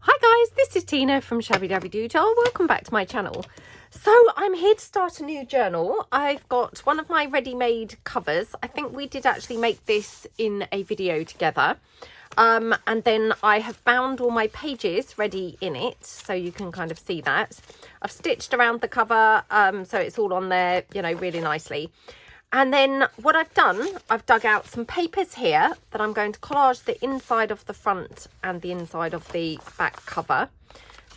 Hi guys, this is Tina from Shabby Dabby Doodle. Welcome back to my channel. So I'm here to start a new journal. I've got one of my ready-made covers. I think we did actually make this in a video together. And then I have bound all my pages ready in it, so you can kind of see that. I've stitched around the cover, so it's all on there, you know, really nicely. And then what I've done, I've dug out some papers here that I'm going to collage the inside of the front and the inside of the back cover.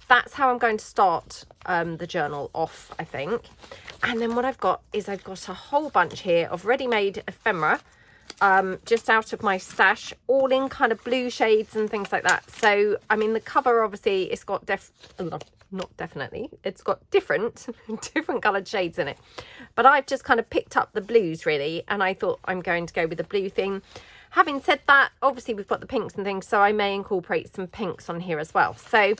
That's how I'm going to start the journal off, I think. And then what I've got is I've got a whole bunch here of ready-made ephemera, just out of my stash, all in kind of blue shades and things like that. So, I mean, the cover, obviously, it's got it's got different coloured shades in it, but I've just kind of picked up the blues really, and I thought I'm going to go with the blue thing. Having said that, obviously we've got the pinks and things, so I may incorporate some pinks on here as well. So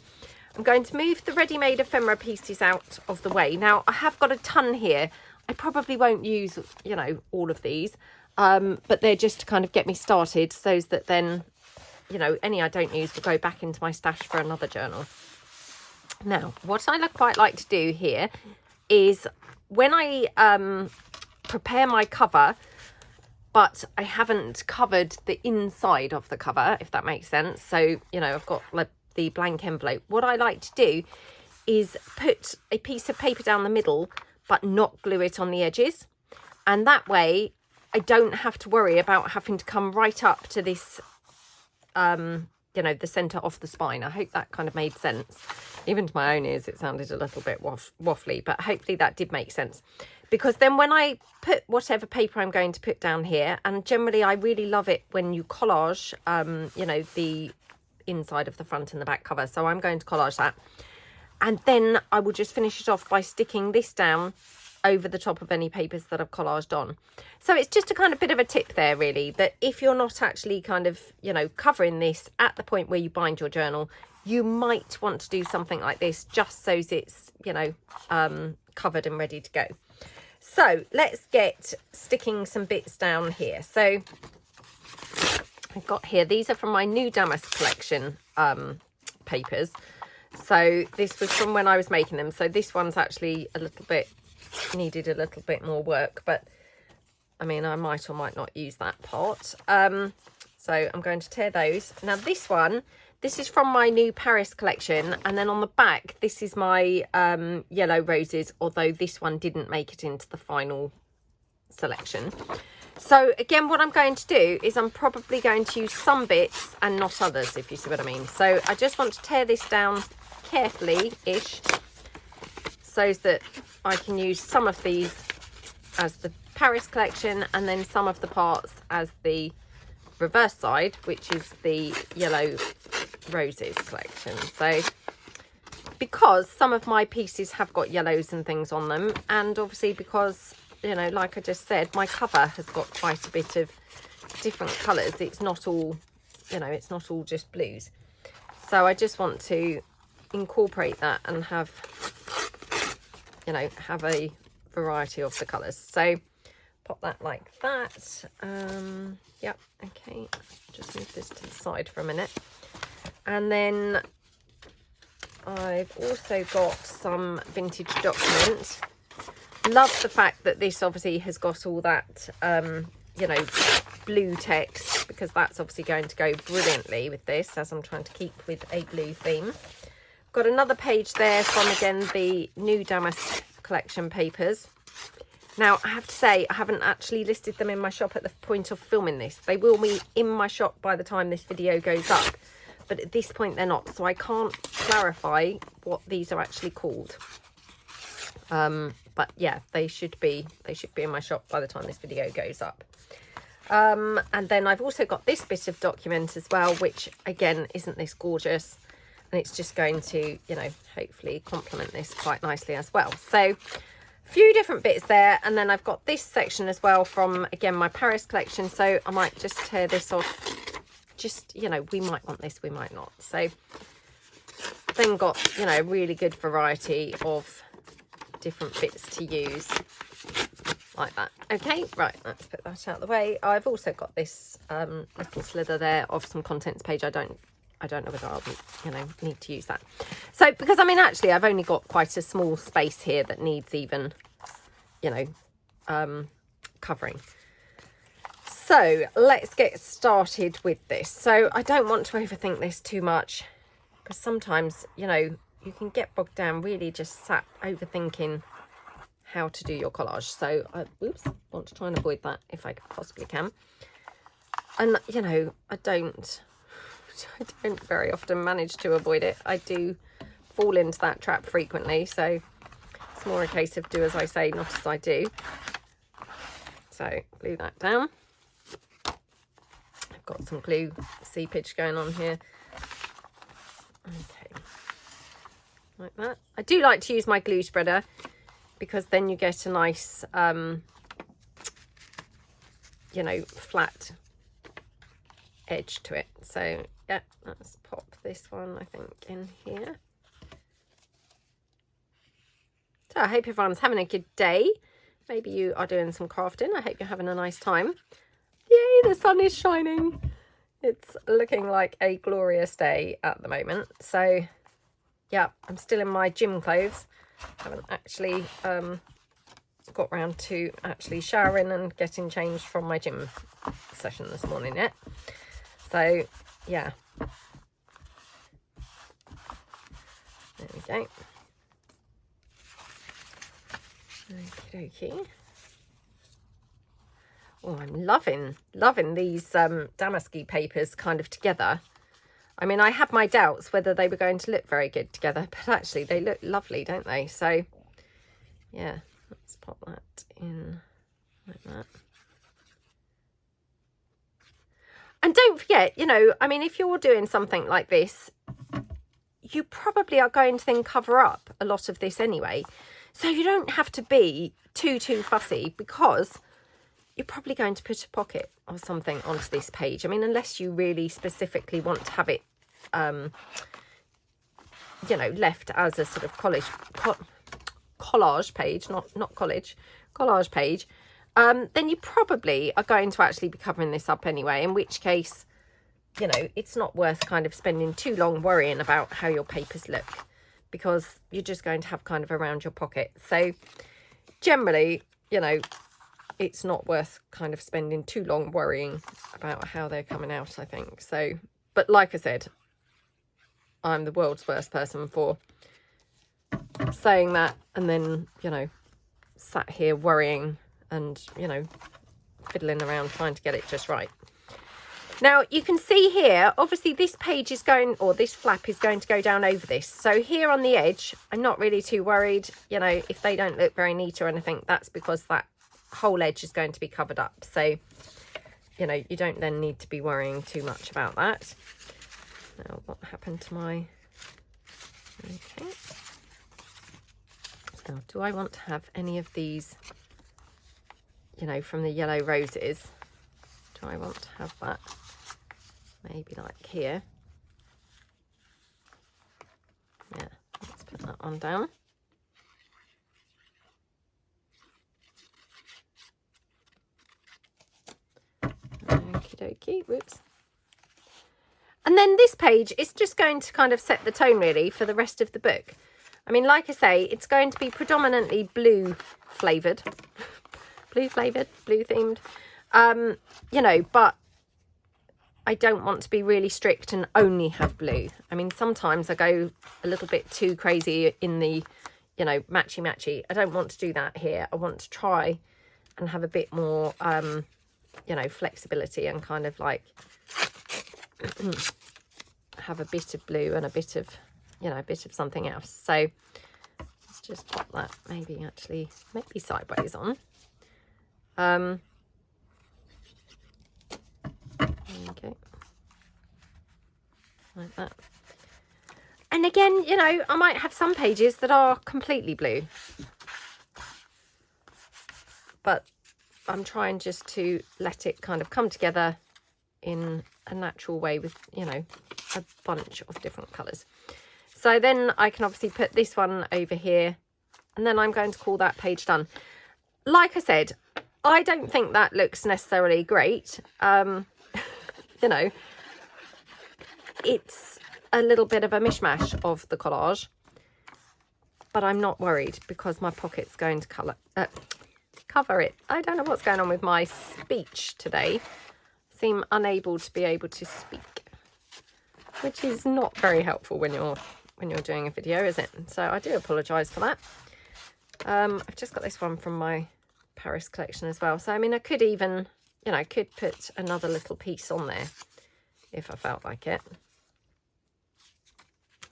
I'm going to move the ready-made ephemera pieces out of the way. Now I have got a ton here. I probably won't use, you know, all of these, but they're just to kind of get me started, so that then, you know, any I don't use will go back into my stash for another journal. Now, what I quite like to do here is when I prepare my cover, but I haven't covered the inside of the cover, if that makes sense. So, you know, I've got like the blank envelope. What I like to do is put a piece of paper down the middle, but not glue it on the edges. And that way I don't have to worry about having to come right up to this, you know, the centre of the spine. I hope that kind of made sense. Even to my own ears, it sounded a little bit waffly, but hopefully that did make sense. Because then when I put whatever paper I'm going to put down here, and generally I really love it when you collage, you know, the inside of the front and the back cover. So I'm going to collage that. And then I will just finish it off by sticking this down over the top of any papers that I've collaged on. So it's just a kind of bit of a tip there really, that if you're not actually kind of, you know, covering this at the point where you bind your journal, you might want to do something like this just so it's, you know, covered and ready to go. So let's get sticking some bits down here. So I've got here, these are from my new damask collection papers. So this was from when I was making them. So this one's actually a little bit, needed a little bit more work, but I mean, I might or might not use that part. So I'm going to tear those. Now this one, this is from my new Paris collection, and then on the back this is my yellow roses, although this one didn't make it into the final selection. So again, what I'm going to do is I'm probably going to use some bits and not others, if you see what I mean. So I just want to tear this down carefully-ish, so that I can use some of these as the Paris collection, and then some of the parts as the reverse side, which is the yellow roses collection. So because some of my pieces have got yellows and things on them, and obviously because, you know, like I just said, my cover has got quite a bit of different colours. It's not all, you know, it's not all just blues. So I just want to incorporate that and have, you know, have a variety of the colours. So pop that like that. Yep, okay, just move this to the side for a minute. And then I've also got some vintage document. Love the fact that this obviously has got all that, you know, blue text, because that's obviously going to go brilliantly with this, as I'm trying to keep with a blue theme. Got another page there from, again, the new damask collection papers. Now, I have to say, I haven't actually listed them in my shop at the point of filming this. They will be in my shop by the time this video goes up, but at this point they're not, so I can't clarify what these are actually called. But yeah, they should be in my shop by the time this video goes up. And then I've also got this bit of document as well, which again, isn't this gorgeous? And it's just going to, you know, hopefully complement this quite nicely as well. So few different bits there, and then I've got this section as well from, again, my Paris collection. So I might just tear this off. Just, you know, we might want this, we might not. So then got, you know, really good variety of different bits to use like that. Okay, right, let's put that out of the way. I've also got this little slither there of some contents page. I don't I don't know whether I'll, you know, need to use that. So, because I mean, actually, I've only got quite a small space here that needs even, you know, covering. So let's get started with this. So I don't want to overthink this too much, because sometimes, you know, you can get bogged down really just sat overthinking how to do your collage. So I want to try and avoid that if I possibly can. And, you know, I don't very often manage to avoid it. I do fall into that trap frequently. So it's more a case of do as I say, not as I do. So glue that down. I've got some glue seepage going on here. Okay, like that. I do like to use my glue spreader, because then you get a nice, you know, flat edge to it. So yeah, let's pop this one, I think, in here. So I hope everyone's having a good day. Maybe you are doing some crafting. I hope you're having a nice time. Yay, the sun is shining. It's looking like a glorious day at the moment. So yeah, I'm still in my gym clothes. Haven't actually got round to actually showering and getting changed from my gym session this morning yet. So yeah, there we go. Okie dokie. Oh, I'm loving these damasky papers kind of together. I mean, I had my doubts whether they were going to look very good together, but actually they look lovely, don't they? So yeah, let's pop that in like that. And don't forget, you know, I mean, if you're doing something like this, you probably are going to then cover up a lot of this anyway. So you don't have to be too fussy, because you're probably going to put a pocket or something onto this page. I mean, unless you really specifically want to have it, you know, left as a sort of collage page, not college, collage page, then you probably are going to actually be covering this up anyway, in which case, you know, it's not worth kind of spending too long worrying about how your papers look, because you're just going to have kind of around your pocket. So generally, you know, it's not worth kind of spending too long worrying about how they're coming out, I think. So, but like I said, I'm the world's worst person for saying that and then, you know, sat here worrying and, you know, fiddling around trying to get it just right. Now you can see here, obviously this page is going, or this flap is going to go down over this. So here on the edge, I'm not really too worried, you know, if they don't look very neat or anything, that's because that whole edge is going to be covered up. So, you know, you don't then need to be worrying too much about that. Now, what happened to my, okay. Now, do I want to have any of these, you know, from the yellow roses? Do I want to have that? Maybe like here. Yeah, let's put that one down. Okie dokie, whoops. And then this page is just going to kind of set the tone really for the rest of the book. I mean, like I say, it's going to be predominantly blue flavoured, blue themed, you know, but I don't want to be really strict and only have blue. I mean, sometimes I go a little bit too crazy in the, you know, matchy. I don't want to do that here. I want to try and have a bit more, you know, flexibility and kind of like have a bit of blue and a bit of, you know, a bit of something else. So let's just pop that maybe sideways on. Okay, like that. And again, you know, I might have some pages that are completely blue, but I'm trying just to let it kind of come together in a natural way with, you know, a bunch of different colours. So then I can obviously put this one over here, and then I'm going to call that page done. Like I said, I don't think that looks necessarily great. You know, it's a little bit of a mishmash of the collage, but I'm not worried because my pocket's going to cover it. I don't know what's going on with my speech today. Seem unable to be able to speak, which is not very helpful when you're doing a video, is it? So I do apologise for that. I've just got this one from my Paris collection as well. So I mean, I could even, you know, could put another little piece on there if I felt like it,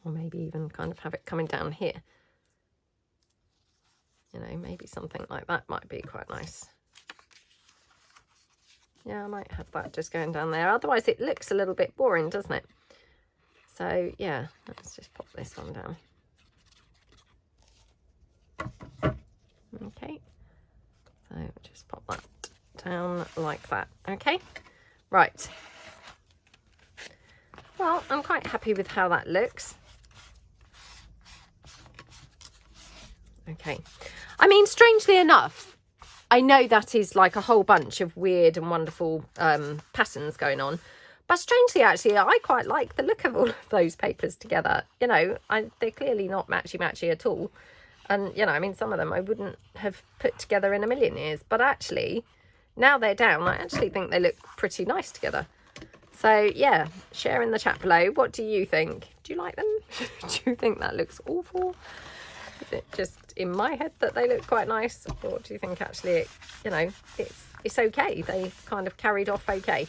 or maybe even kind of have it coming down here. You know, maybe something like that might be quite nice. Yeah, I might have that just going down there. Otherwise it looks a little bit boring, doesn't it? So yeah, let's just pop this one down. Okay, so just pop that down like that. Okay, right. Well, I'm quite happy with how that looks. Okay, I mean, strangely enough, I know that is like a whole bunch of weird and wonderful patterns going on, but strangely, actually, I quite like the look of all of those papers together. You know, they're clearly not matchy-matchy at all. And, you know, I mean, some of them I wouldn't have put together in a million years, but actually, now they're down, I actually think they look pretty nice together. So, yeah, share in the chat below. What do you think? Do you like them? Do you think that looks awful? Is it just in my head that they look quite nice? Or do you think actually, you know, it's okay? They kind of carried off okay.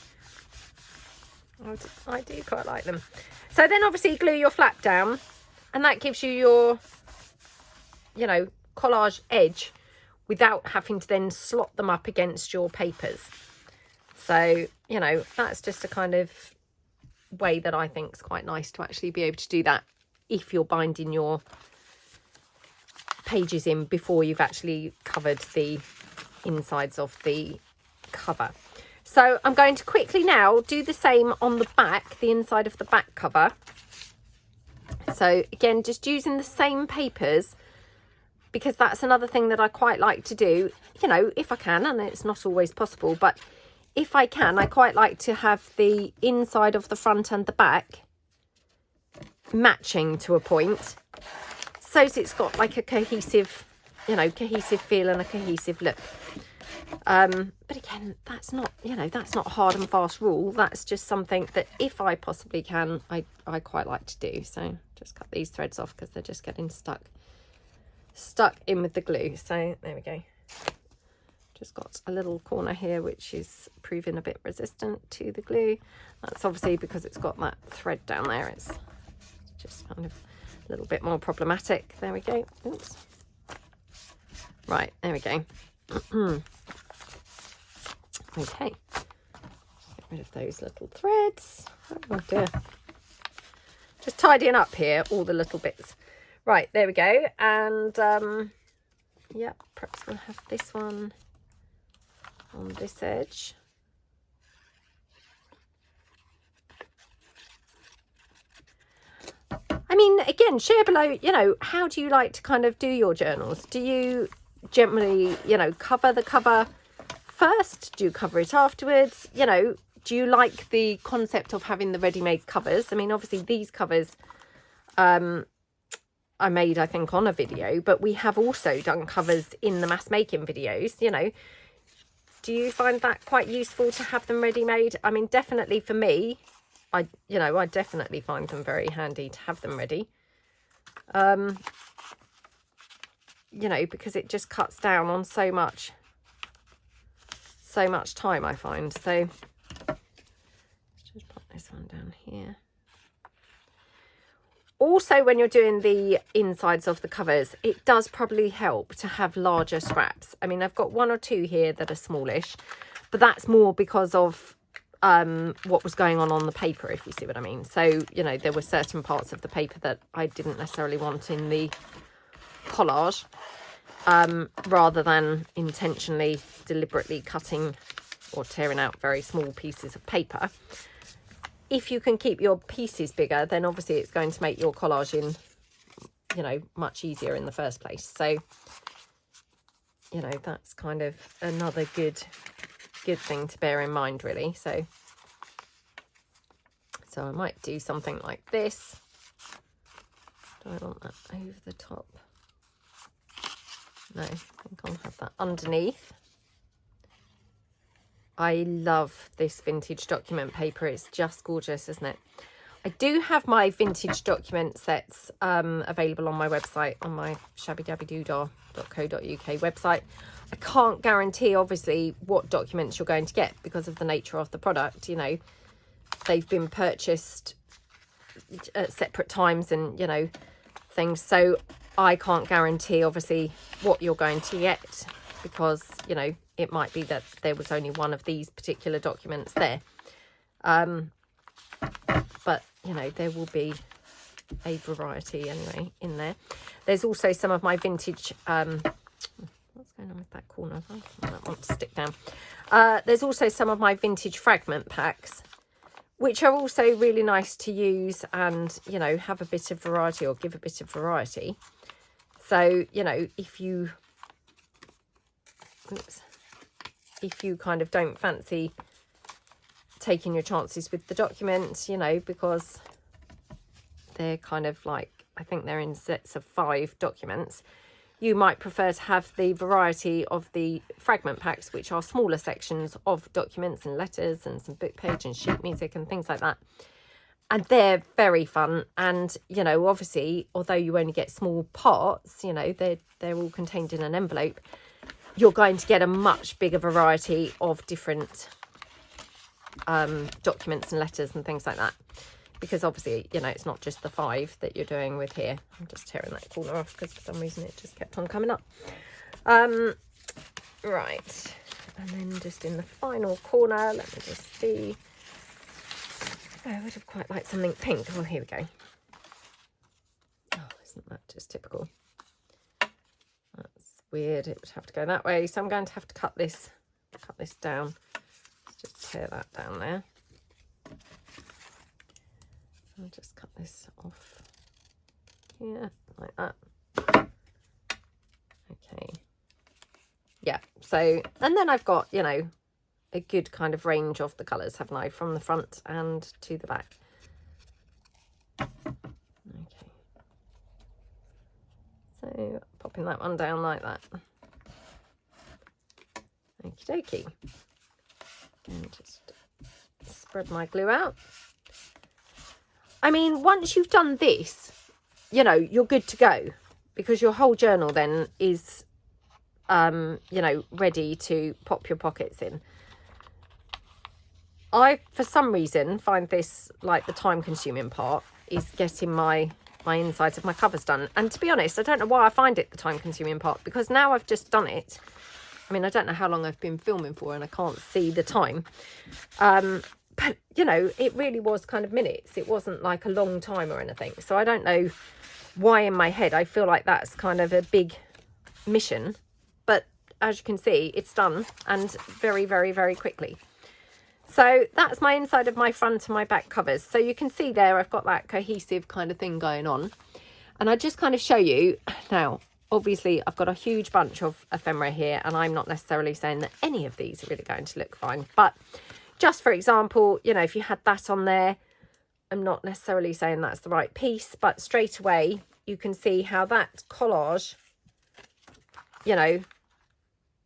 I do quite like them. So then obviously glue your flap down, and that gives you your, you know, collage edge without having to then slot them up against your papers. So, you know, that's just a kind of way that I think is quite nice to actually be able to do that if you're binding your pages in before you've actually covered the insides of the cover. So I'm going to quickly now do the same on the back, the inside of the back cover. So again, just using the same papers, because that's another thing that I quite like to do, you know, if I can, and it's not always possible, but if I can, I quite like to have the inside of the front and the back matching to a point, so it's got like a cohesive, you know, cohesive feel and a cohesive look. But again, that's not, you know, that's not a hard and fast rule. That's just something that if I possibly can, I quite like to do. So just cut these threads off because they're just getting stuck in with the glue. So there we go. Just got a little corner here which is proving a bit resistant to the glue. That's obviously because it's got that thread down there. It's just kind of a little bit more problematic. There we go. Oops. Right, there we go. Okay, get rid of those little threads. Oh dear, just tidying up here all the little bits. Right, there we go. And yeah, perhaps we'll have this one on this edge. I mean, again, share below, you know, how do you like to kind of do your journals? Do you generally, you know, cover the cover first? Do you cover it afterwards? You know, do you like the concept of having the ready-made covers? I mean, obviously these covers I made, I think, on a video, but we have also done covers in the mass making videos. You know, do you find that quite useful to have them ready-made? I mean, definitely for me, I definitely find them very handy to have them ready. You know, because it just cuts down on so much time, I find. So let's just pop this one down here. Also, when you're doing the insides of the covers, it does probably help to have larger scraps. I mean, I've got one or two here that are smallish, but that's more because of what was going on the paper, if you see what I mean. So, you know, there were certain parts of the paper that I didn't necessarily want in the collage, rather than intentionally, deliberately cutting or tearing out very small pieces of paper. If you can keep your pieces bigger, then obviously it's going to make your collaging, you know, much easier in the first place. So, you know, that's kind of another good thing to bear in mind, really. So So I might do something like this. Do I want that over the top? No, I think I'll have that underneath. I love this vintage document paper. It's just gorgeous, isn't it? I do have my vintage document sets available on my website, on my shabbydabbydoodar.co.uk website. I can't guarantee, obviously, what documents you're going to get because of the nature of the product. You know, they've been purchased at separate times and, you know, things. So I can't guarantee, obviously, what you're going to get because, you know, it might be that there was only one of these particular documents there. But, you know, there will be a variety anyway in there. There's also some of my vintage... what's going on with that corner? I don't want to stick down. There's also some of my vintage fragment packs, which are also really nice to use and, you know, have a bit of variety or give a bit of variety. So, you know, if you... Oops. If you kind of don't fancy taking your chances with the documents, you know, because they're kind of like, I think they're in sets of 5 documents, you might prefer to have the variety of the fragment packs, which are smaller sections of documents and letters and some book page and sheet music and things like that. And they're very fun. And, you know, obviously, although you only get small parts, you know, they're all contained in an envelope, you're going to get a much bigger variety of different documents and letters and things like that. Because obviously, you know, it's not just the 5 that you're doing with here. I'm just tearing that corner off because for some reason it just kept on coming up. Right. And then just in the final corner, let me just see. Oh, I would have quite liked something pink. Oh, here we go. Oh, isn't that just typical? That's weird. It would have to go that way. So I'm going to have to cut this down. Let's just tear that down there. I'll just cut this off here like that. Okay. Yeah, so, and then I've got, you know, a good kind of range of the colours, haven't I, from the front and to the back. Okay. So, popping that one down like that. Okie dokie. And just spread my glue out. I mean, once you've done this, you know, you're good to go because your whole journal then is, you know, ready to pop your pockets in. I, for some reason, find this like the time-consuming part is getting my insides of my covers done. And to be honest, I don't know why I find it the time-consuming part because now I've just done it. I mean, I don't know how long I've been filming for and I can't see the time. But, you know, it really was kind of minutes. It wasn't like a long time or anything. So I don't know why in my head I feel like that's kind of a big mission. But as you can see, it's done and very, very, very quickly. So that's my inside of my front and my back covers. So you can see there I've got that cohesive kind of thing going on. And I just kind of show you now. Obviously, I've got a huge bunch of ephemera here. And I'm not necessarily saying that any of these are really going to look fine. But just for example, you know, if you had that on there, I'm not necessarily saying that's the right piece, but straight away you can see how that collage, you know,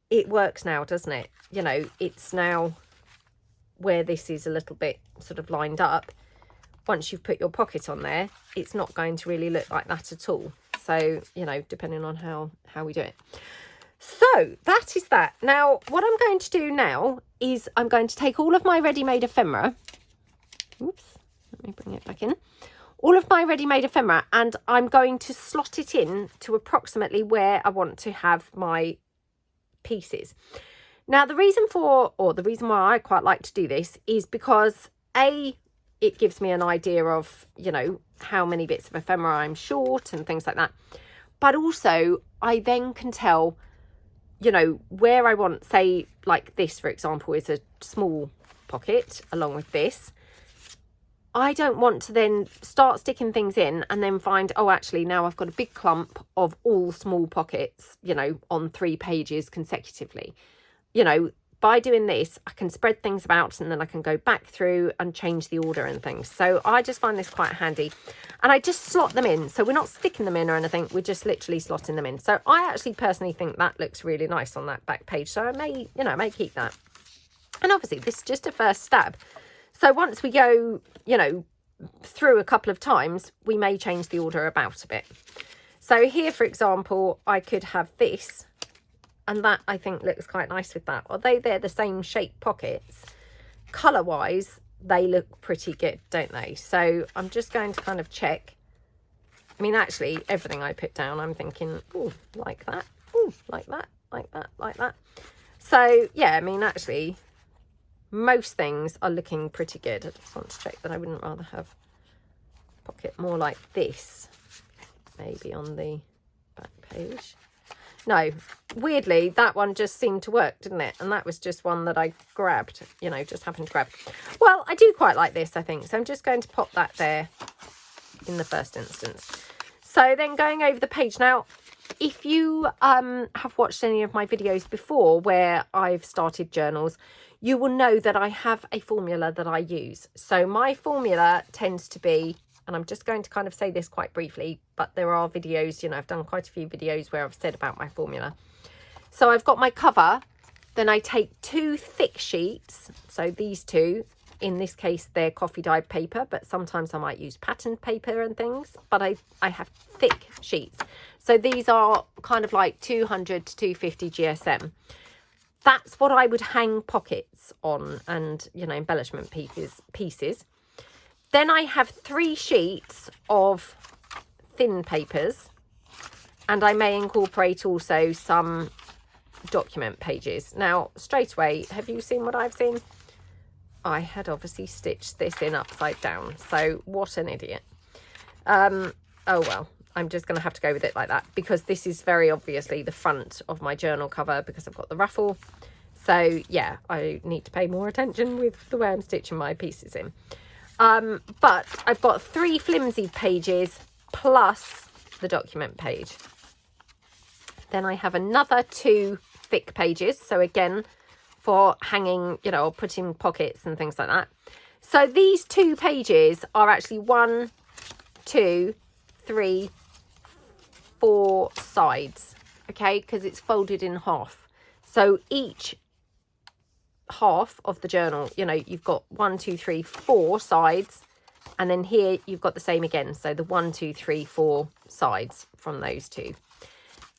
it works now, doesn't it? You know, it's now where this is a little bit sort of lined up. Once you've put your pocket on there, it's not going to really look like that at all. So, you know, depending on how we do it. So that is that. Now, what I'm going to do now is I'm going to take all of my ready-made ephemera. Oops, let me bring it back in. All of my ready-made ephemera, and I'm going to slot it in to approximately where I want to have my pieces. Now, the reason why I quite like to do this is because A, it gives me an idea of, you know, how many bits of ephemera I'm short and things like that. But also, I then can tell, you know, where I want, say, like this, for example, is a small pocket along with this. I don't want to then start sticking things in and then find, oh, actually, now I've got a big clump of all small pockets, you know, on 3 pages consecutively. You know, by doing this, I can spread things about and then I can go back through and change the order and things. So I just find this quite handy. And I just slot them in. So we're not sticking them in or anything. We're just literally slotting them in. So I actually personally think that looks really nice on that back page. So I may, you know, I may keep that. And obviously this is just a first stab. So once we go, you know, through a couple of times, we may change the order about a bit. So here, for example, I could have this. And that, I think, looks quite nice with that. Although they're the same shape pockets, colour-wise, they look pretty good, don't they? So I'm just going to kind of check. I mean, actually, everything I put down, I'm thinking, oh, like that. Oh, like that, like that, like that. So, yeah, I mean, actually, most things are looking pretty good. I just want to check that I wouldn't rather have a pocket more like this, maybe on the back page. No, weirdly, that one just seemed to work, didn't it? And that was just one that I grabbed, you know, just happened to grab. Well, I do quite like this, I think. So I'm just going to pop that there in the first instance. So then going over the page. Now, if you have watched any of my videos before where I've started journals, you will know that I have a formula that I use. So my formula tends to be, and I'm just going to kind of say this quite briefly, but there are videos, you know, I've done quite a few videos where I've said about my formula. So I've got my cover, then I take 2 thick sheets. So these two, in this case, they're coffee dyed paper, but sometimes I might use patterned paper and things, but I have thick sheets. So these are kind of like 200 to 250 GSM. That's what I would hang pockets on and, you know, embellishment pieces. Then I have 3 sheets of thin papers, and I may incorporate also some document pages. Now, straight away, have you seen what I've seen? I had obviously stitched this in upside down, so what an idiot. Oh well, I'm just going to have to go with it like that, because this is very obviously the front of my journal cover because I've got the ruffle. So yeah, I need to pay more attention with the way I'm stitching my pieces in. But I've got 3 flimsy pages plus the document page. Then I have another 2 thick pages. So again, for hanging, you know, or putting pockets and things like that. So these 2 pages are actually 1, 2, 3, 4 sides. Okay, because it's folded in half. So each half of the journal, you know, you've got 1, 2, 3, 4 sides, and then here you've got the same again, so the 1, 2, 3, 4 sides from those 2.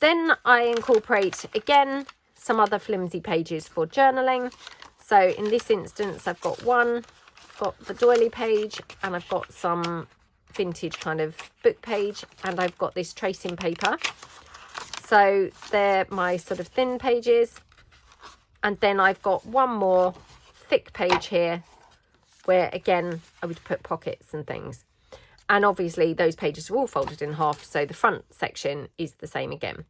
Then I incorporate again some other flimsy pages for journaling. So in this instance, I've got the doily page, and I've got some vintage kind of book page, and I've got this tracing paper. So they're my sort of thin pages. And then I've got one more thick page here where, again, I would put pockets and things. And obviously those pages are all folded in half, so the front section is the same again.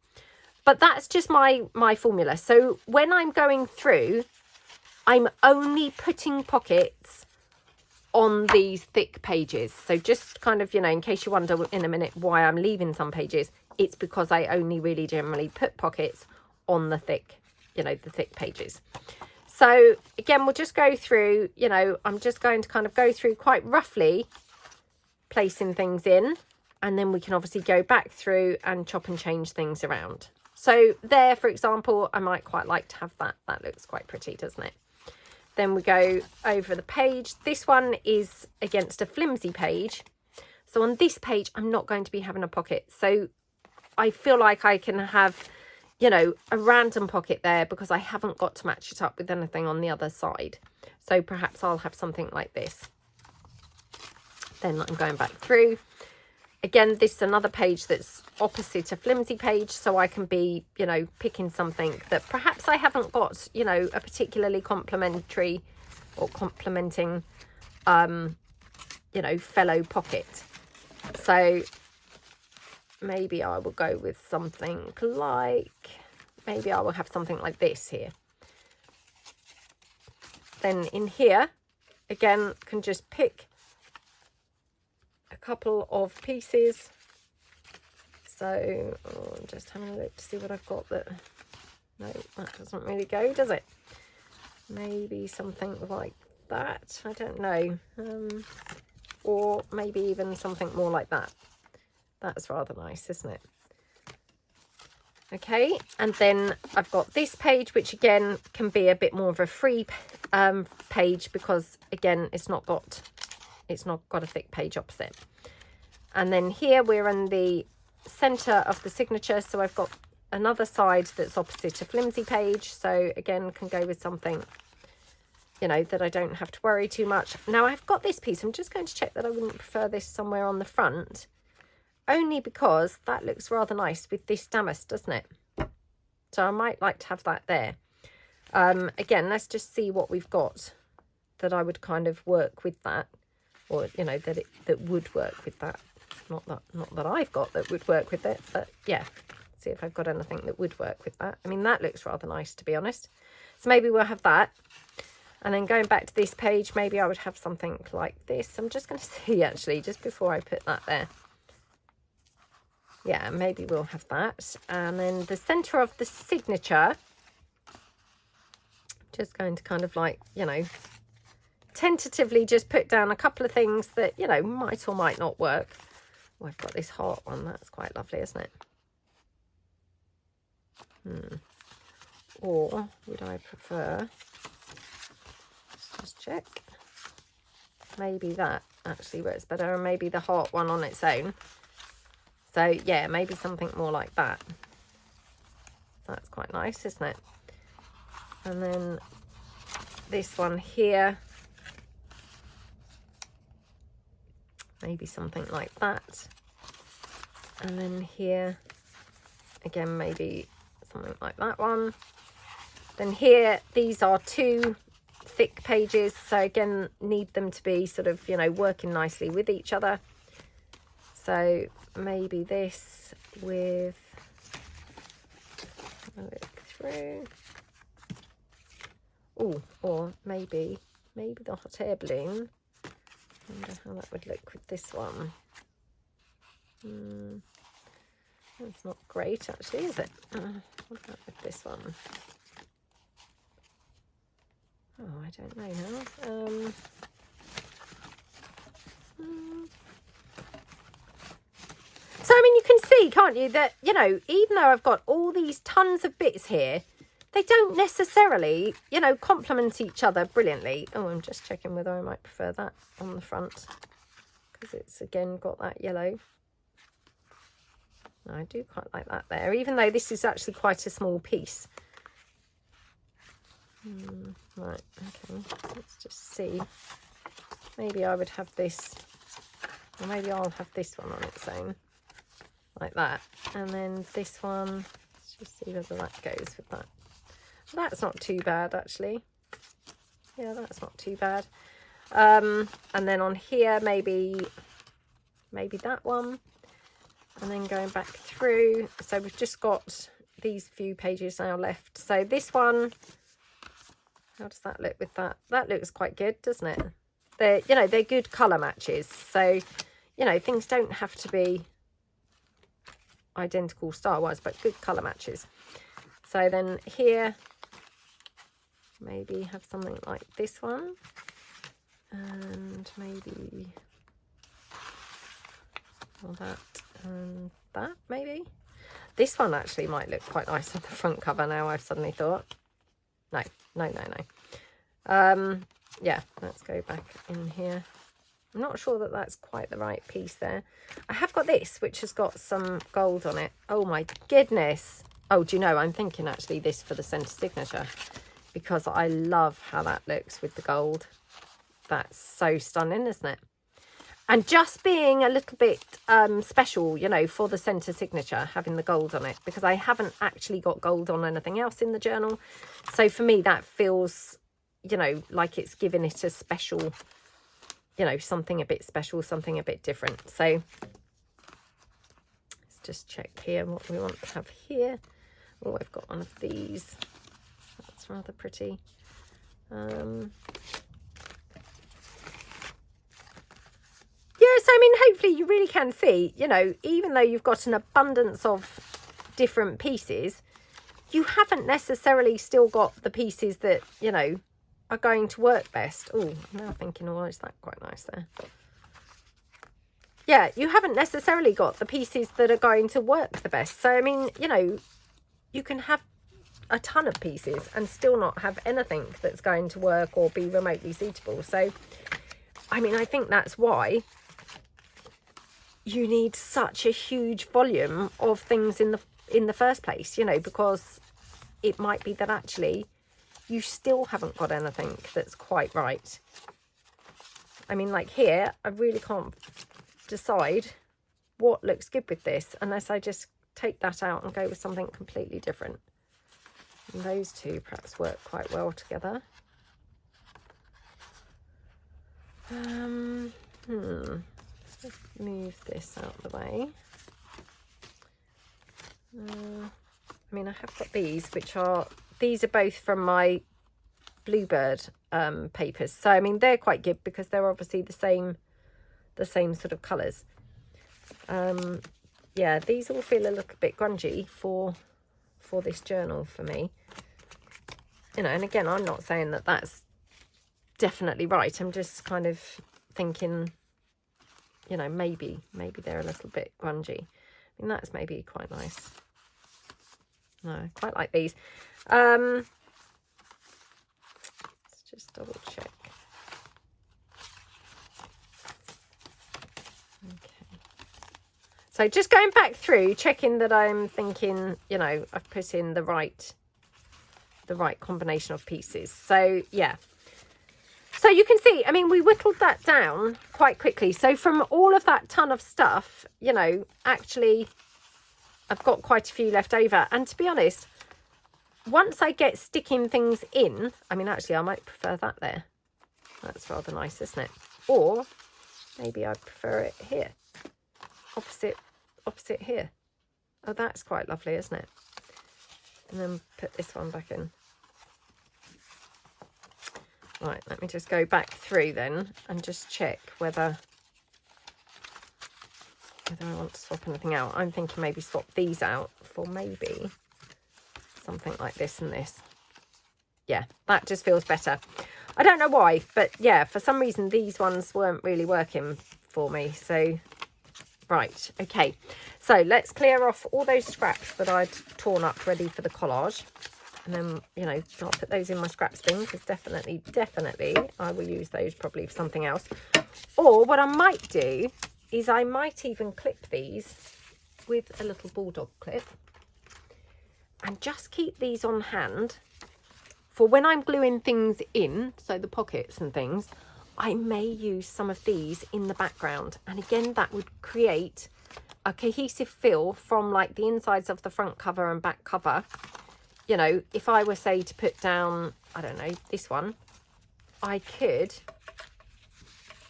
But that's just my formula. So when I'm going through, I'm only putting pockets on these thick pages. So just kind of, you know, in case you wonder in a minute why I'm leaving some pages, it's because I only really generally put pockets on the thick, you know, the thick pages. So again, we'll just go through, you know, I'm just going to kind of go through quite roughly placing things in, and then we can obviously go back through and chop and change things around. So there, for example, I might quite like to have that. That looks quite pretty, doesn't it? Then we go over the page. This one is against a flimsy page. So on this page, I'm not going to be having a pocket. So I feel like I can have, you know, a random pocket there because I haven't got to match it up with anything on the other side. So perhaps I'll have something like this. Then I'm going back through. Again, this is another page that's opposite a flimsy page, so I can be, you know, picking something that perhaps I haven't got, you know, a particularly complementary or complementing, you know, fellow pocket. So maybe I will go with something like, maybe I will have something like this here. Then in here, again, can just pick a couple of pieces. So I'm just having a look to see what I've got that, no, that doesn't really go, does it? maybe something like that, I don't know, or maybe even something more like that. That's rather nice, isn't it? Okay, and then I've got this page, which again can be a bit more of a free page, because again it's not got a thick page opposite. And then here we're in the center of the signature, so I've got another side that's opposite a flimsy page, so again can go with something, you know, that I don't have to worry too much. Now I've got this piece, I'm just going to check that I wouldn't prefer this somewhere on the front, only because that looks rather nice with this damask, doesn't it? So I might like to have that there. Again, let's just see what we've got that I would kind of work with that, or you know, that would work with that. Not that I've got that would work with it, but yeah, see if I've got anything that would work with that. I mean, that looks rather nice, to be honest. So maybe we'll have that. And then going back to this page, maybe I would have something like this. I'm just going to see actually, just before I put that there. Yeah, maybe we'll have that. And then the center of the signature, just going to kind of like, you know, tentatively just put down a couple of things that, you know, might or might not work. Oh, I've got this heart one. That's quite lovely, isn't it? Or would I prefer, let's just check, maybe that actually works better, and maybe the heart one on its own. So yeah, maybe something more like that. That's quite nice, isn't it? And then this one here, maybe something like that. And then here again, maybe something like that one. Then here, these are two thick pages, so again need them to be sort of, you know, working nicely with each other. So maybe this with, look through. Oh, or maybe the hot air balloon. I wonder how that would look with this one. That's not great actually, is it? What about with this one? Oh, I don't know now. So, I mean, you can see, can't you, that, you know, even though I've got all these tons of bits here, they don't necessarily, you know, complement each other brilliantly. Oh, I'm just checking whether I might prefer that on the front, because it's, again, got that yellow. I do quite like that there, even though this is actually quite a small piece. Right, okay, let's just see. Maybe I would have this, or maybe I'll have this one on its own, like that. And then this one, let's just see whether that goes with that. That's not too bad, actually. Yeah, that's not too bad. And then on here, maybe that one. And then going back through, so we've just got these few pages now left. So this one, how does that look with that? That looks quite good, doesn't it? They're, you know, they're good colour matches. So, you know, things don't have to be identical style-wise, but good colour matches. So then here, maybe have something like this one. And maybe all that. And that maybe. This one actually might look quite nice on the front cover now, I've suddenly thought. No. Yeah, let's go back in here. I'm not sure that that's quite the right piece there. I have got this, which has got some gold on it. Oh my goodness. Oh, do you know, I'm thinking actually this for the centre signature, because I love how that looks with the gold. That's so stunning, isn't it? And just being a little bit special, you know, for the centre signature, having the gold on it, because I haven't actually got gold on anything else in the journal. So for me, that feels, you know, like it's giving it a special, you know, something a bit special, something a bit different. So let's just check here what we want to have here. Oh, I've got one of these. That's rather pretty. Yes, I mean, hopefully you really can see, you know, even though you've got an abundance of different pieces, you haven't necessarily still got the pieces that, you know, are going to work best. Oh, I'm now thinking, oh, is that quite nice there? Yeah, you haven't necessarily got the pieces that are going to work the best. So, I mean, you know, you can have a ton of pieces and still not have anything that's going to work or be remotely suitable. So, I mean, I think that's why you need such a huge volume of things in the first place, you know, because it might be that actually you still haven't got anything that's quite right. I mean, like here, I really can't decide what looks good with this unless I just take that out and go with something completely different. And those two perhaps work quite well together. Let's move this out of the way. I mean, I have got these, these are both from my Bluebird papers. So, I mean, they're quite good because they're obviously the same sort of colours. Yeah, these all feel a little bit grungy for this journal for me. You know, and again, I'm not saying that that's definitely right. I'm just kind of thinking, you know, maybe they're a little bit grungy. I mean, that's maybe quite nice. No, I quite like these. Let's just double check. Okay. So just going back through, checking that I'm thinking, you know, I've put in the right combination of pieces. So yeah. So you can see, I mean, we whittled that down quite quickly. So from all of that ton of stuff, you know, actually, I've got quite a few left over. And to be honest, once I get sticking things in, I mean, actually, I might prefer that there. That's rather nice, isn't it? Or maybe I prefer it here, opposite here. Oh, that's quite lovely, isn't it? And then put this one back in. Right, let me just go back through then and just check whether I want to swap anything out. I'm thinking maybe swap these out for maybe something like this and this. Yeah, that just feels better. I don't know why, but yeah, for some reason these ones weren't really working for me. So, right, okay. So let's clear off all those scraps that I'd torn up ready for the collage. And then, you know, I'll put those in my scraps bin because definitely I will use those probably for something else. Or what I might do is I might even clip these with a little bulldog clip and just keep these on hand for when I'm gluing things in, so the pockets and things. I may use some of these in the background, and again that would create a cohesive feel from like the insides of the front cover and back cover. You know, if I were, say, to put down, I don't know, this one, I could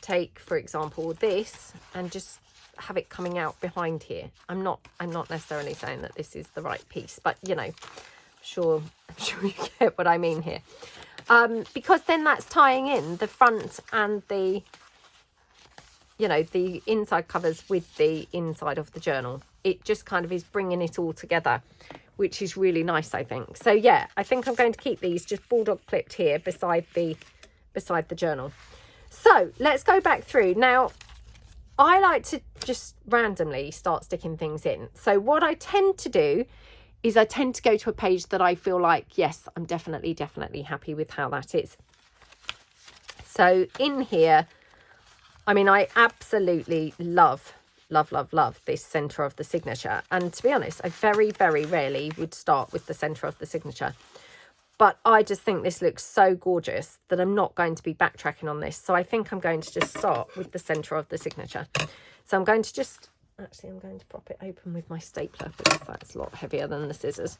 take, for example, this and just have it coming out behind here. I'm not necessarily saying that this is the right piece, but, you know, I'm sure you get what I mean here. Because then that's tying in the front and the, you know, the inside covers with the inside of the journal. It just kind of is bringing it all together, which is really nice, I think. So yeah, I think I'm going to keep these just bulldog clipped here beside the journal. So let's go back through. Now, I like to just randomly start sticking things in. So what I tend to do is I tend to go to a page that I feel like, yes, I'm definitely happy with how that is. So in here, I mean, I absolutely love this centre of the signature. And to be honest, I very rarely would start with the centre of the signature. But I just think this looks so gorgeous that I'm not going to be backtracking on this. So I think I'm going to just start with the centre of the signature. So I'm going to just, actually, I'm going to prop it open with my stapler because that's a lot heavier than the scissors.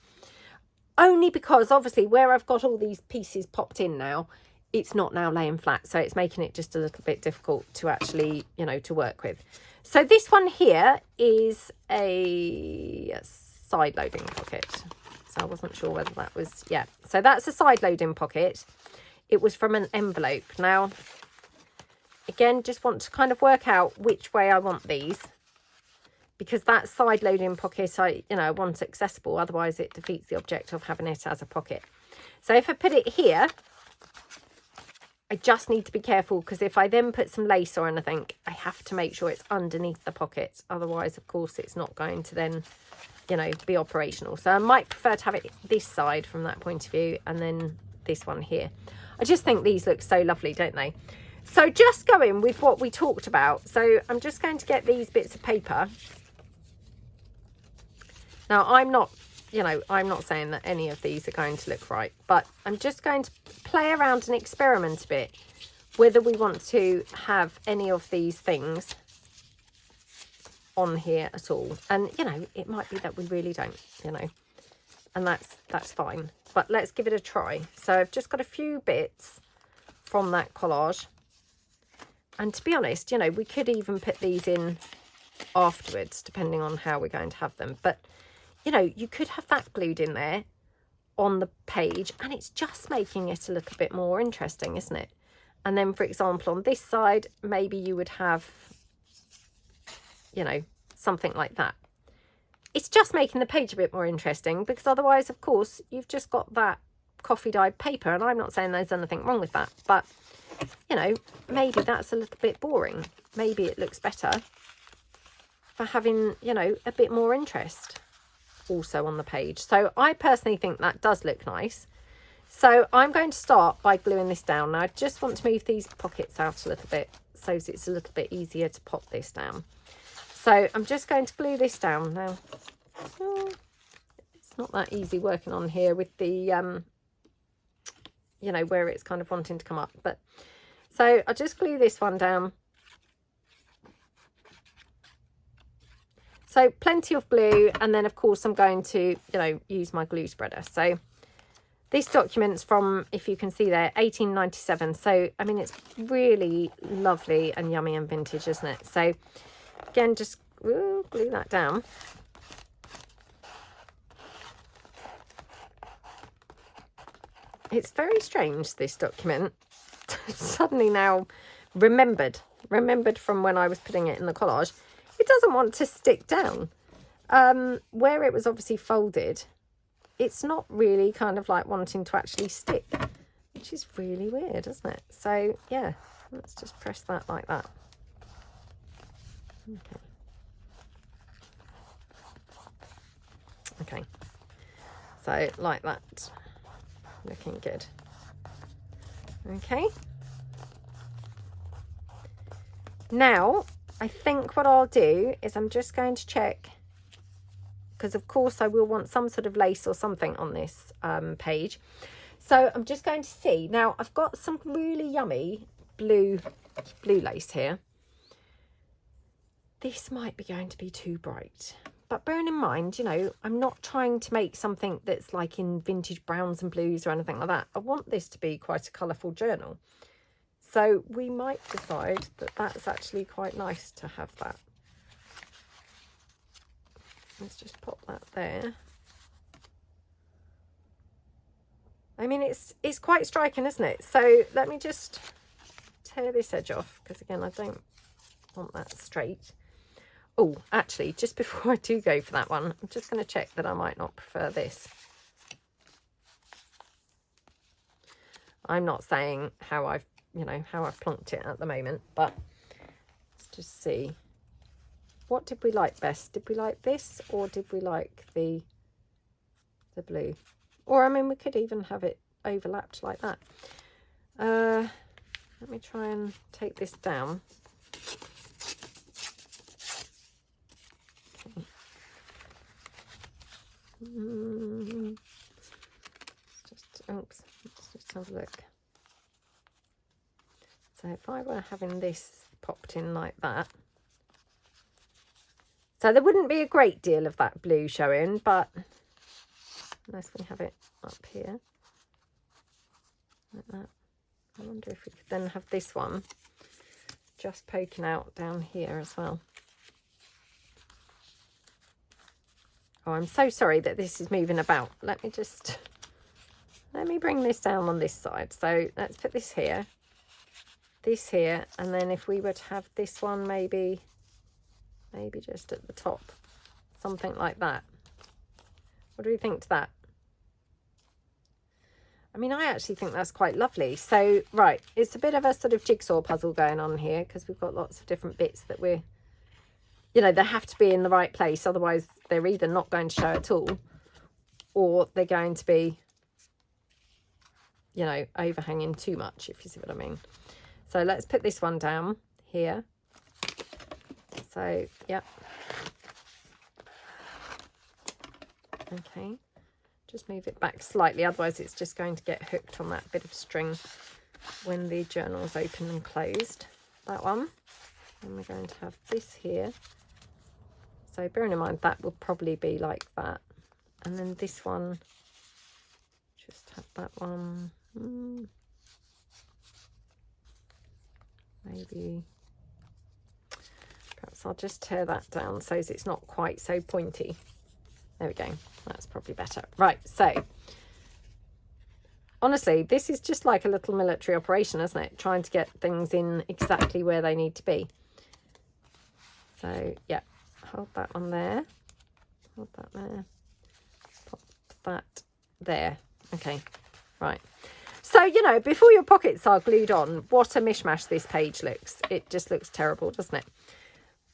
Only because obviously where I've got all these pieces popped in now, it's not now laying flat. So it's making it just a little bit difficult to actually, you know, to work with. So this one here is a side loading pocket. So I wasn't sure whether that was, yeah. So that's a side loading pocket. It was from an envelope. Now, again, just want to kind of work out which way I want these, because that side loading pocket, I want accessible. Otherwise it defeats the object of having it as a pocket. So if I put it here, I just need to be careful, because if I then put some lace or anything, I have to make sure it's underneath the pockets. Otherwise, of course, it's not going to then, you know, be operational. So I might prefer to have it this side from that point of view, and then this one here. I just think these look so lovely, don't they? So just going with what we talked about. So I'm just going to get these bits of paper. Now, I'm not, you know, I'm not saying that any of these are going to look right, but I'm just going to play around and experiment a bit whether we want to have any of these things on here at all. And, you know, it might be that we really don't, you know, and that's fine. But let's give it a try. So I've just got a few bits from that collage. And to be honest, you know, we could even put these in afterwards, depending on how we're going to have them. But, you know, you could have that glued in there on the page, and it's just making it a little bit more interesting, isn't it? And then, for example, on this side, maybe you would have, you know, something like that. It's just making the page a bit more interesting, because otherwise, of course, you've just got that coffee dyed paper, and I'm not saying there's anything wrong with that, but, you know, maybe that's a little bit boring. Maybe it looks better for having, you know, a bit more interest also on the page. So I personally think that does look nice. So I'm going to start by gluing this down. Now I just want to move these pockets out a little bit so it's a little bit easier to pop this down. So I'm just going to glue this down now. It's not that easy working on here with the you know, where it's kind of wanting to come up, but so I'll just glue this one down. So plenty of glue, and then of course I'm going to, you know, use my glue spreader. So this document's from, if you can see there, 1897. So I mean, it's really lovely and yummy and vintage, isn't it? So again, just glue that down. It's very strange, this document. Suddenly now remembered from when I was putting it in the collage. It doesn't want to stick down. Where it was obviously folded, it's not really kind of like wanting to actually stick, which is really weird, isn't it? So yeah, let's just press that like that. Okay, so like that, looking good. Okay, now I think what I'll do is I'm just going to check, because of course I will want some sort of lace or something on this page. So I'm just going to see. Now I've got some really yummy blue lace here. This might be going to be too bright, but bearing in mind, you know, I'm not trying to make something that's like in vintage browns and blues or anything like that. I want this to be quite a colourful journal. So we might decide that that's actually quite nice to have that. Let's just pop that there. I mean, it's quite striking, isn't it? So let me just tear this edge off, because again, I don't want that straight. Oh, actually, just before I do go for that one, I'm just going to check that I might not prefer this. I'm not saying how I've, you know, how I've plonked it at the moment, but let's just see. What did we like best? Did we like this, or did we like the blue? Or, I mean, we could even have it overlapped like that. Let me try and take this down. Okay. Oops, let's just have a look. So if I were having this popped in like that, so there wouldn't be a great deal of that blue showing, but unless we have it up here like that. I wonder if we could then have this one just poking out down here as well. Oh, I'm so sorry that this is moving about. Let me bring this down on this side. So let's put this here, and then if we were to have this one maybe just at the top, something like that. What do we think to that? I mean, I actually think that's quite lovely. So, right, it's a bit of a sort of jigsaw puzzle going on here because we've got lots of different bits that we're, you know, they have to be in the right place. Otherwise, they're either not going to show at all or they're going to be, you know, overhanging too much, if you see what I mean. So let's put this one down here. So, yeah. Okay. Just move it back slightly, otherwise it's just going to get hooked on that bit of string when the journal's open and closed. That one. And we're going to have this here. So bearing in mind that will probably be like that. And then this one, just have that one. Maybe, perhaps I'll just tear that down so it's not quite so pointy. There we go. That's probably better. Right, so honestly, this is just like a little military operation, isn't it? Trying to get things in exactly where they need to be. So, yeah, hold that on there. Hold that there. Pop that there. Okay, right. So, you know, before your pockets are glued on, what a mishmash this page looks. It just looks terrible, doesn't it?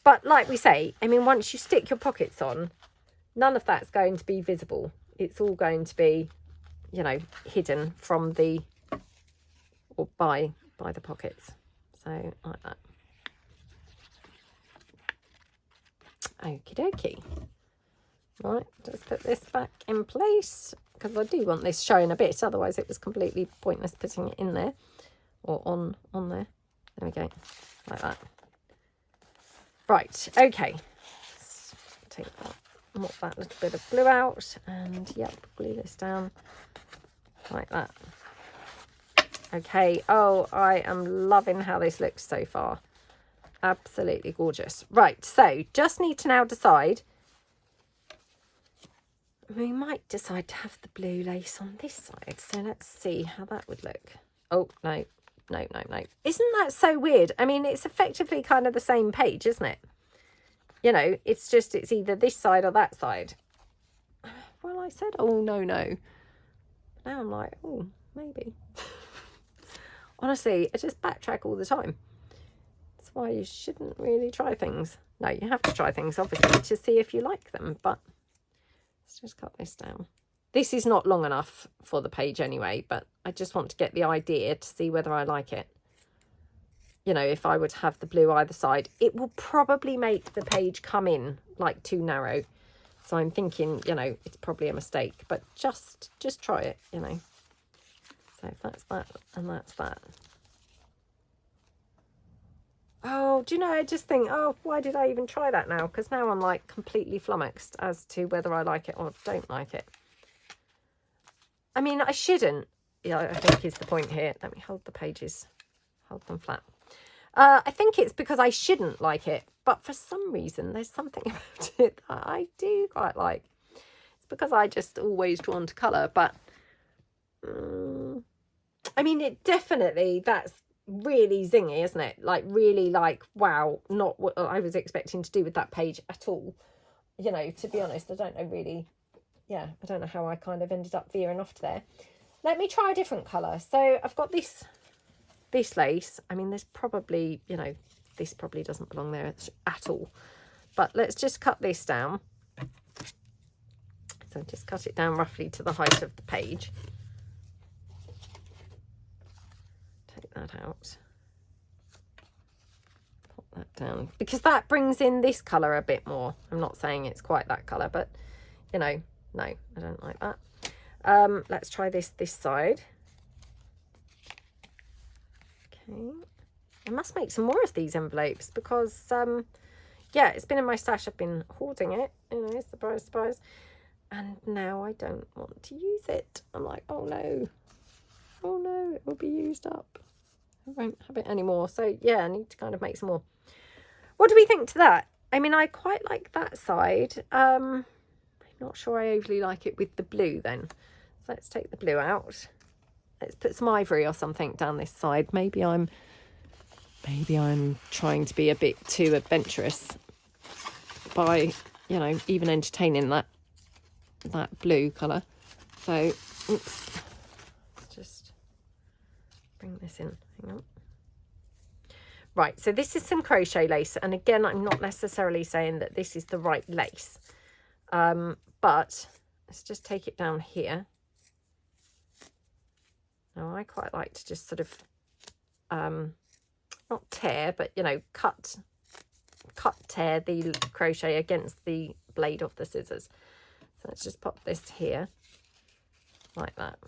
But like we say, I mean, once you stick your pockets on, none of that's going to be visible. It's all going to be, you know, hidden from the, or by the pockets. So like that. Okie dokie. Right, just put this back in place because I do want this showing a bit. Otherwise it was completely pointless putting it in there or on there. There we go, like that. Right, okay. Let's take that. Mop that little bit of glue out and yep, glue this down like that. Okay, oh, I am loving how this looks so far. Absolutely gorgeous. Right, so just need to now decide. We might decide to have the blue lace on this side. So let's see how that would look. Oh, no. Isn't that so weird? I mean, it's effectively kind of the same page, isn't it? You know, it's just, it's either this side or that side. Well, I said, oh, no. Now I'm like, oh, maybe. Honestly, I just backtrack all the time. That's why you shouldn't really try things. No, you have to try things, obviously, to see if you like them. But let's just cut this down. This is not long enough for the page anyway, but I just want to get the idea to see whether I like it. You know, if I were to have the blue either side, it will probably make the page come in like too narrow. So I'm thinking, you know, it's probably a mistake, but just try it, you know. So if that's that and that's that. Oh, do you know, I just think, oh, why did I even try that now? Because now I'm like completely flummoxed as to whether I like it or don't like it. I mean, I shouldn't. Yeah, I think is the point here. Let me hold the pages, hold them flat. I think it's because I shouldn't like it, but for some reason there's something about it that I do quite like. It's because I just always drawn to colour, but I mean, it definitely, that's really zingy, isn't it? Like really like, wow, not what I was expecting to do with that page at all. You know, to be honest, I don't know really, yeah, I don't know how I kind of ended up veering off to there. Let me try a different colour. So I've got this lace. I mean, there's probably, you know, this probably doesn't belong there at all. But let's just cut this down. So just cut it down roughly to the height of the page. Take that out. Pop that down. Because that brings in this colour a bit more. I'm not saying it's quite that colour, but, you know, no, I don't like that. Let's try this side. Okay, I must make some more of these envelopes because yeah, it's been in my stash. I've been hoarding it, you know, surprise, and now I don't want to use it. I'm like, oh no, it will be used up. I won't have it anymore. So yeah, I need to kind of make some more. What do we think to that? I mean, I quite like that side. I'm not sure I overly like it with the blue then. So let's take the blue out. Let's put some ivory or something down this side. Maybe I'm trying to be a bit too adventurous by, you know, even entertaining that blue colour. So oops, bring this in. Hang on. Right, so this is some crochet lace, and again, I'm not necessarily saying that this is the right lace, but let's just take it down here. Now, I quite like to just sort of, not tear, but, you know, tear the crochet against the blade of the scissors. So let's just pop this here, like that.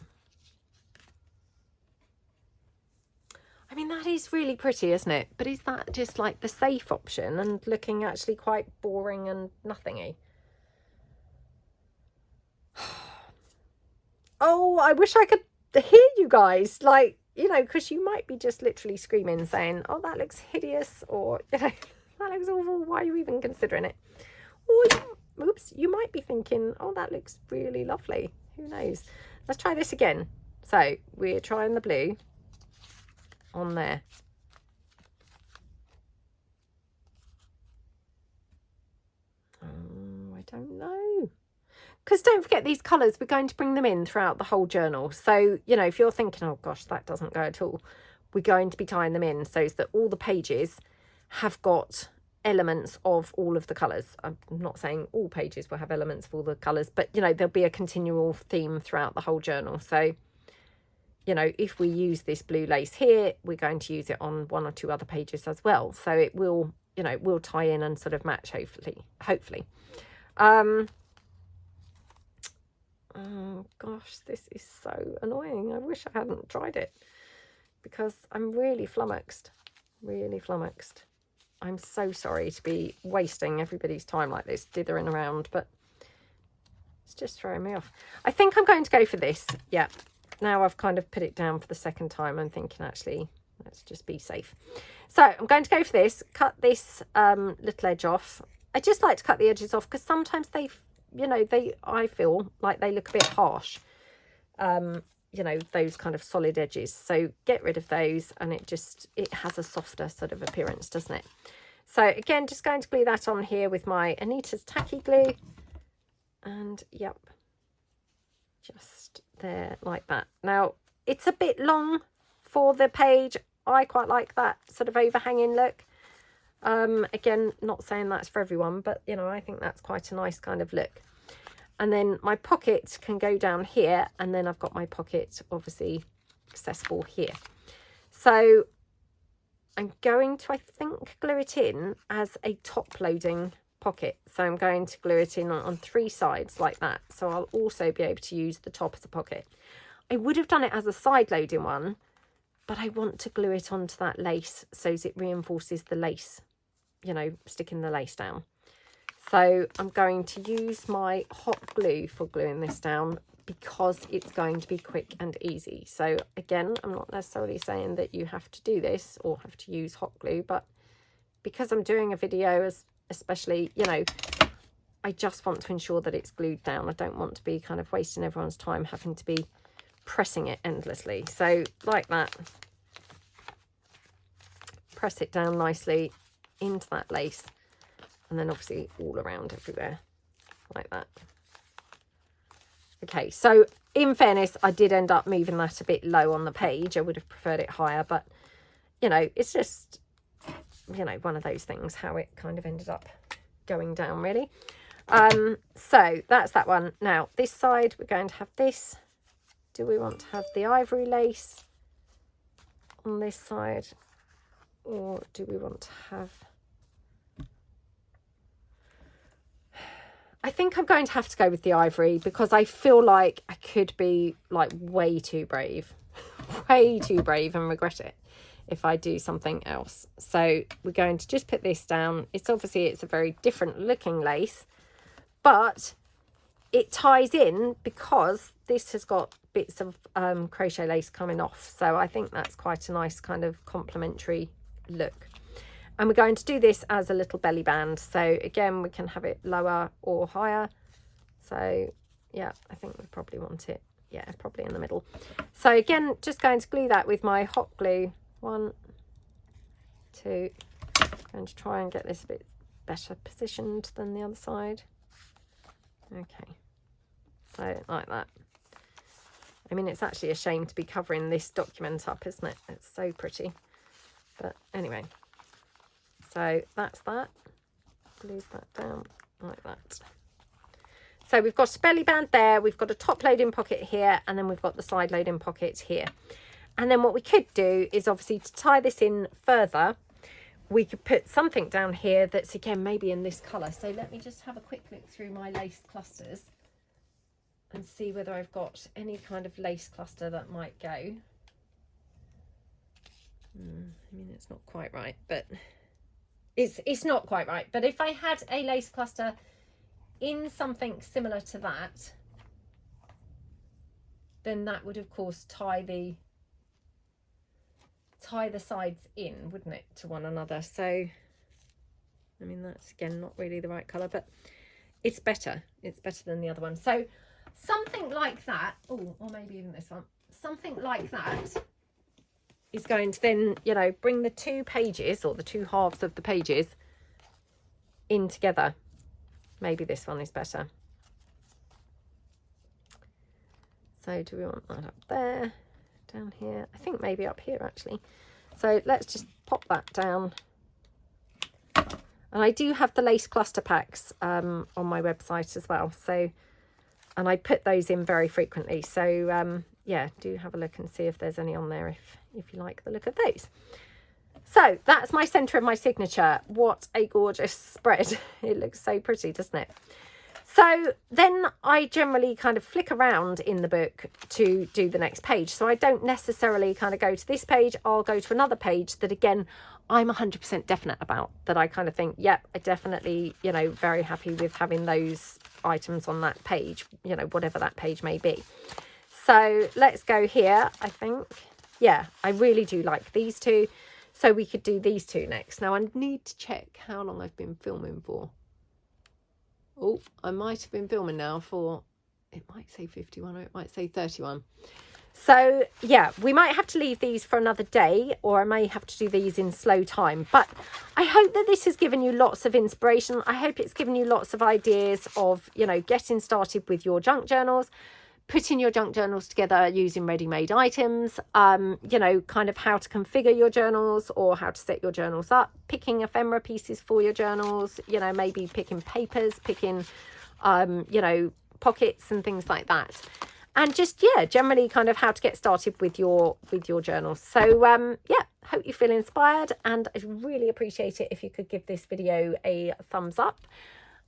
I mean, that is really pretty, isn't it? But is that just like the safe option and looking actually quite boring and nothingy? Oh, I wish I could hear you guys, like, you know, because you might be just literally screaming saying, oh, that looks hideous, or, you know, that looks awful, why are you even considering it? Or you might be thinking, oh, that looks really lovely, who knows. Let's try this again. So we're trying the blue on there. Oh, I don't know, because don't forget, these colours, we're going to bring them in throughout the whole journal. So, you know, if you're thinking, oh gosh, that doesn't go at all, we're going to be tying them in so that all the pages have got elements of all of the colours. I'm not saying all pages will have elements of all the colours, but, you know, there'll be a continual theme throughout the whole journal. So, you know, if we use this blue lace here, we're going to use it on 1 or 2 other pages as well. So it will, you know, will tie in and sort of match, hopefully. Oh gosh, this is so annoying. I wish I hadn't tried it, because I'm really flummoxed. I'm so sorry to be wasting everybody's time like this, dithering around, but it's just throwing me off. I think I'm going to go for this. Yeah. Now I've kind of put it down for the second time, I'm thinking, actually, let's just be safe. So I'm going to go for this, cut this little edge off. I just like to cut the edges off because sometimes they, you know, I feel like they look a bit harsh. You know, those kind of solid edges. So get rid of those, and it has a softer sort of appearance, doesn't it? So again, just going to glue that on here with my Anita's tacky glue. And yep, just there like that. Now it's a bit long for the page. I quite like that sort of overhanging look. Again, not saying that's for everyone, but you know, I think that's quite a nice kind of look. And then my pocket can go down here, and then I've got my pocket obviously accessible here. So I'm going to, I think, glue it in as a top loading pocket. So I'm going to glue it in on 3 sides like that. So I'll also be able to use the top as a pocket. I would have done it as a side loading one, but I want to glue it onto that lace so as it reinforces the lace, you know, sticking the lace down. So I'm going to use my hot glue for gluing this down because it's going to be quick and easy. So again, I'm not necessarily saying that you have to do this or have to use hot glue, but because I'm doing a video, especially, you know, I just want to ensure that it's glued down. I don't want to be kind of wasting everyone's time having to be pressing it endlessly. So like that, press it down nicely into that lace, and then obviously all around everywhere like that. Okay, so in fairness, I did end up moving that a bit low on the page. I would have preferred it higher, but you know, it's just, you know, one of those things, how it kind of ended up going down really. So that's that one. Now this side, we're going to have this. Do we want to have the ivory lace on this side, or do we want to have, I think I'm going to have to go with the ivory, because I feel like I could be like way too brave and regret it if I do something else. So we're going to just put this down. It's obviously, it's a very different looking lace, but it ties in because this has got bits of crochet lace coming off. So I think that's quite a nice kind of complementary look. And we're going to do this as a little belly band. So again, we can have it lower or higher. So yeah, I think we probably want it, yeah, probably in the middle. So again, just going to glue that with my hot glue. 1, 2. I'm going to try and get this a bit better positioned than the other side. Okay, so like that. I mean, it's actually a shame to be covering this document up, isn't it? It's so pretty. But anyway, so that's that. Glue that down like that. So we've got a belly band there, we've got a top loading pocket here, and then we've got the side loading pocket here. And then what we could do is obviously to tie this in further, we could put something down here that's again maybe in this colour. So let me just have a quick look through my lace clusters and see whether I've got any kind of lace cluster that might go. I mean, it's not quite right, but it's not quite right. But if I had a lace cluster in something similar to that, then that would of course tie the sides in, wouldn't it, to one another. So I mean, that's again not really the right color, but it's better than the other one. So something like that, oh, or maybe even this one, something like that is going to then, you know, bring the two pages or the two halves of the pages in together. Maybe this one is better. So do we want that up there, down here? I think maybe up here actually. So let's just pop that down. And I do have the lace cluster packs on my website as well. So, and I put those in very frequently. So yeah, do have a look and see if there's any on there if you like the look of those. So that's my centre of my signature. What a gorgeous spread. It looks so pretty, doesn't it? So then I generally kind of flick around in the book to do the next page. So I don't necessarily kind of go to this page. I'll go to another page that, again, I'm 100% definite about, that I kind of think, yep, I definitely, you know, very happy with having those items on that page, you know, whatever that page may be. So let's go here, I think. Yeah, I really do like these two. So we could do these two next. Now I need to check how long I've been filming for. Oh, I might have been filming now for, it might say 51 or it might say 31. So yeah, we might have to leave these for another day, or I may have to do these in slow time. But I hope that this has given you lots of inspiration. I hope it's given you lots of ideas of, you know, getting started with your junk journals, putting your junk journals together using ready-made items, you know, kind of how to configure your journals or how to set your journals up, picking ephemera pieces for your journals, you know, maybe picking papers, picking, you know, pockets and things like that. And just, yeah, generally kind of how to get started with your journals. So, yeah, hope you feel inspired, and I'd really appreciate it if you could give this video a thumbs up.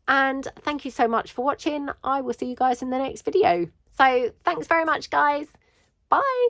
And thank you so much for watching. I will see you guys in the next video. So thanks very much, guys. Bye.